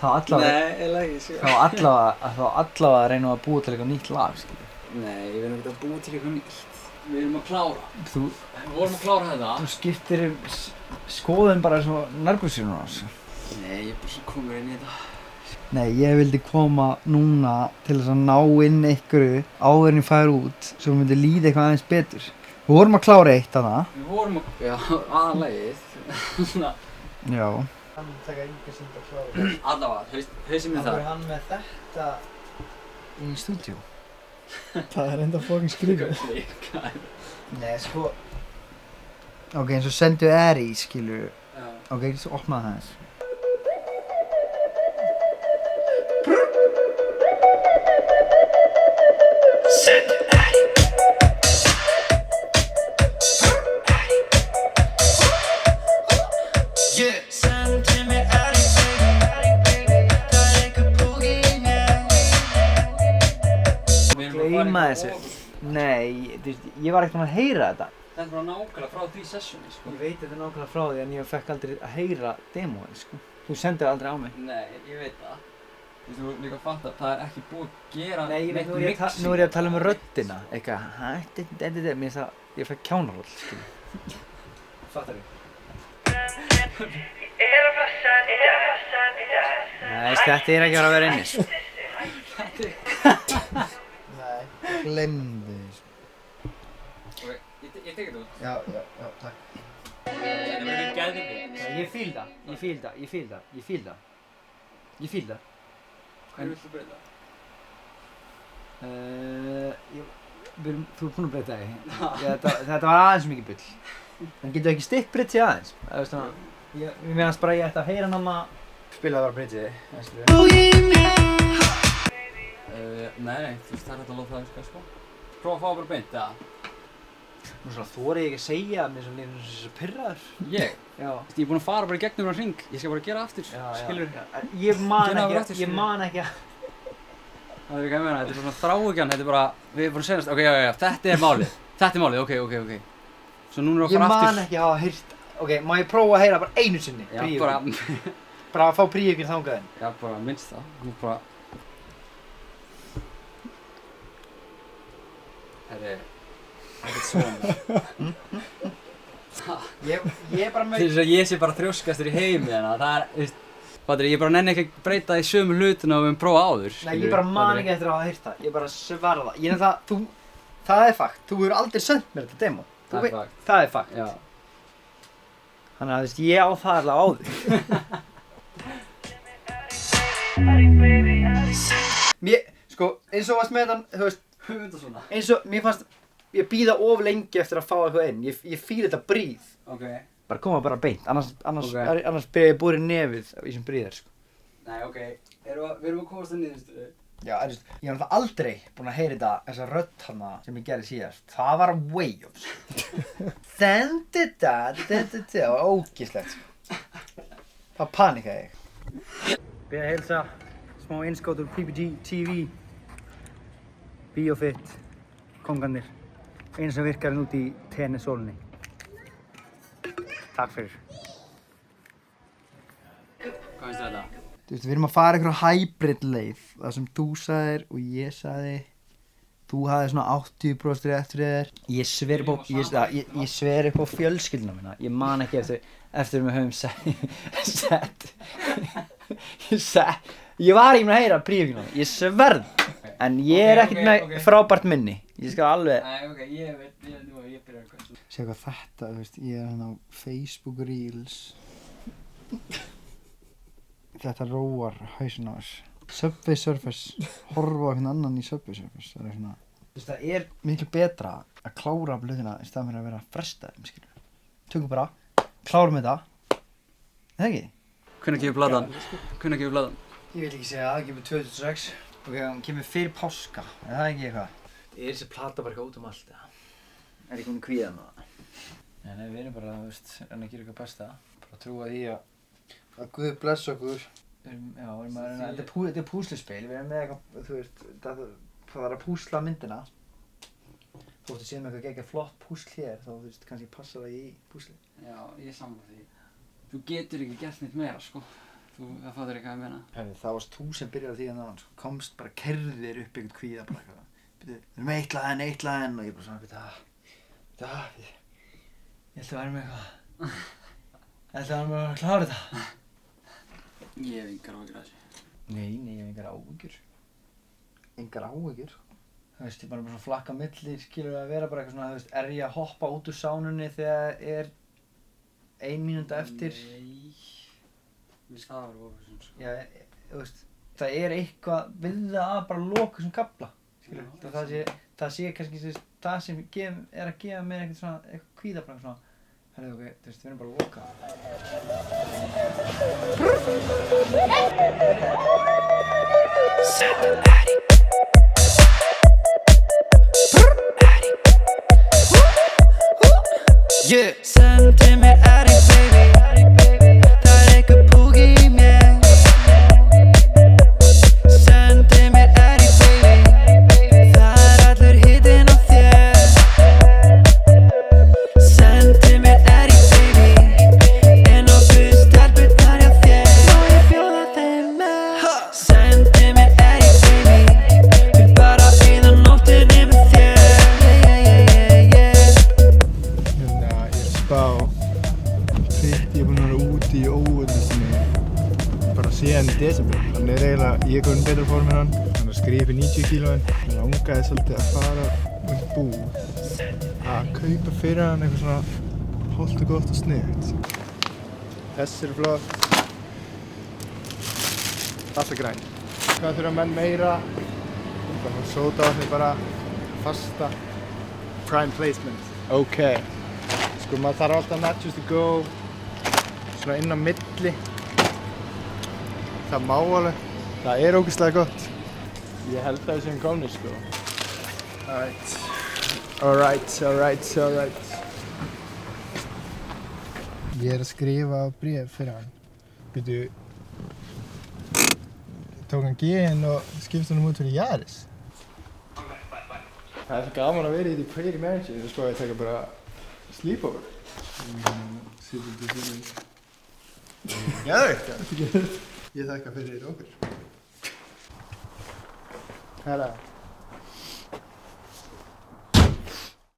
allavega reynum að búa til eitthvað nýtt lag, skilur. Nei, við erum ekki að búa til eitthvað nýtt. Við erum að klára. Við vorum að klára þetta. Þú skiptir skoðun bara svo nærbúsir núna, sko. Nei, ég er bara svo komur inn í þetta. Nei, ég vildi koma núna til þess að ná inn einhverju áður en ég færi út svo myndi líða eitthvað aðeins betur. Við vorum að klára eitt þarna. Við vorum að... Já, aðalagið. Já. Hann taka yngar sínd að klára. Allavega, hausinn með það. Það var hann með þetta í stúdíu. Það enda fucking skrýtið. Nei, sko... Ok, eins og sendu í, skilur. Já. Ok, svo opnaði það eins. Gleyma þessu. Nei, þú veist, ég var ekkert búinn að heyra þetta. Þetta er bara nákvæmlega frá því sessioni, sko. Ég veit þetta nákvæmlega frá því en ég fekk aldrei að heyra demóið, sko. Þú sendir aldrei á mig. Nei, ég veit það. Þú veist, þú líka að fatta að það er ekki búið að gera neitt mixing. Nú er ég að tala um röddina, eitthvað, mér finnst það, ég fekk kjánaroll, skilur. Fattar þú? Nei, þetta er ekki að vera inni, sko. Nei, glemdi því, sko. Ok, ég tek þetta út. Já, takk. Þetta verður geðveikt. Ég fíl það. Hverju viltu breyta? Þú ert búinn að breyta því. Þetta var aðeins mikið bull. En getur ekki stytt bridgeið aðeins? Mér meðast bara ég ætti að heyra hann að spila bara bridgeið. Nei, þú veist, það er hægt að láta það virka, sko. Prófa að fá bara beint, eða? Nú svona þori ég ekki að segja mér sem líður svo pirraður. Ég? Já. Þú veist, ég er búinn að fara bara í gegnum þennan hring. Ég skal bara gera aftur, skilur. Ég man ekki að... Það er ekki að meina, þetta er bara svona þráhyggjan, þetta er bara... Við erum bara að segjast, ok, já, þetta er málið. Þetta er málið, ok. Svo núna erum við að fara aftur. Ég man ekki að hafa heyrt... Ok, má ég prófa að heyra bara einu sinni? Já, bara... Bara að fá príökinn þangað inn. Já, bara minnst það. Nú bara... Herri... Ekkert svona. Ég er bara með... Til þess að ég sé bara þrjóskastur í heimi hérna, það er, veist... Fattur, ég bara nenni ekki að breyta í sömu hlutina og við höfum prófað áður, skilur. Nei, ég bara man ekki eftir að hafa heyrt það. Ég bara sverða það. Ég er það, það er fakt. Þú hefur aldrei sendt mér þetta demo. Það er fakt. Það er fakt. Já. Þannig að, þú veist, ég á það alveg á því. Mér, sko, eins og varst með þann, þú veist... Höfundasona. Eins og, mér fannst... Ég bíða of lengi eftir að fá eitthvað inn. Ég fíl þetta bríð. Ok. Bara koma bara beint, annars byrja ég búið í nefið í sem bríðar, sko. Nei, ok. Við erum að komast að niðurstöðu. Já, ég hef náttúrulega aldrei búinn að heyra þessa rödd hana sem ég gerði síðast. Það var way off, sko. Það var ógeðslegt, sko. Það panikaði ég. Byrja að heilsa, smá innskot úr PPG TV. Biofit, kongarnir. Einu sem virkar út í tennisólunni. Takk fyrir. Hvað finnst þetta? Þú veist, við erum að fara einhverja hybrid leið. Það sem þú sagðir og ég sagði. Þú hafði svona 80% rétt fyrir þér. Ég sver upp á fjölskylduna mína. Ég man ekki eftir við höfum sett. Ég var ekki með að heyra prífinguna. Ég sverð. En ég er ekkert með frábært minni. Ég skal alveg... Nei, ok, ég byrja eitthvað. Sér hvað þetta, þú veist, ég er hérna á Facebook Reels. Þetta róar hausinn á þess. Subway Surfers, horfa á einhvern annan í Subway Surfers. Það er svona... Þú veist, það er miklu betra að klára af hlutina í staðan fyrir að vera að fresta þeim, skilur. Tökum bara, klárum þetta. Er það ekki? Hvenær kemur platan? Ég vil ekki segja það, það kemur 2006. Ok, hann kemur fyrir páska, er það ekki eitthvað? Er þessi plata bara eitthvað út allt, eða? Er ég komin kvíðan á það? Nei, við erum bara, þú veist, reyna að gera eitthvað besta. Bara trúa því að Guð bless okkur. Þetta er púsluspil, við erum með eitthvað, þú veist, það er að púsla myndina. Þóttu séð með eitthvað geggjað flott púsl hér, þá þú veist, kannski passa það í púsli. Já, ég sammála því. Þú getur ekki gert neitt meira, sko. Það fattar ekki hvað ég meina. Það varst þú sem byrjaði á því að það komst bara kerðir upp einhvern kvíða bara eitthvað. Við erum eitt lag enn og ég bara svona, ég ætla að vera með eitthvað. Ég ætla að vera með að klára þetta. Ég hef engar áhyggjur af þessu. Nei, ég hef engar áhyggjur. Engar áhyggjur? Þú veist, ég bara með svona flakka milli, skilur að vera bara eitthvað svona, þú veist, er ég að hoppa út úr sánunni þegar er 1 mínúta eftir? Nei. Mér það var ofisum, sko. Já, þú veist, það er eitthvað við það að bara loka þessum kafla, skilur. Það sé kannski, þú veist, það sem er að gefa mér eitthvað svona, eitthvað kvíða bara svona, herðu, ok, þú veist, við erum bara að loka. Yeah. Sendi mér Erik baby, það eitthvað púki í mér. Sendi mér Erik baby, það allur hitinn á þér. Sendi mér Erik baby, nokkuð stelpurnar hjá þér. Má ég bjóða þeim með? Sendi mér Erik baby, vil bara eyða nóttinni með þér. Ég er búinn að vera úti í óvöldustinni bara síðan í desember. Þannig eiginlega ég er komin betra form en hann. Hann er skrifið 90 kílóin. Mér langaði svolítið að fara út í búð að kaupa fyrir hann eitthvað svona hollt og gott og sniðugt. Þessi er flott. Alltaf græn. Hvað þurfa menn meira? Bara sódavatni bara fasta. Prime placement. Ok. Sko maður þarf alltaf nachos to go. Svona inn á milli. Það má alveg. Það er ógeðslega gott. Ég held að við séum komnir sko. Alright. Ég er að skrifa bréf fyrir hann. Býtu, tók hann G-inn og skipti hann út fyrir Yaris. Það er svo gaman að vera í því pretty mansion. Sko ég taka bara sleepover. Geðveikt! Ég þakka fyrir okkur. Herra.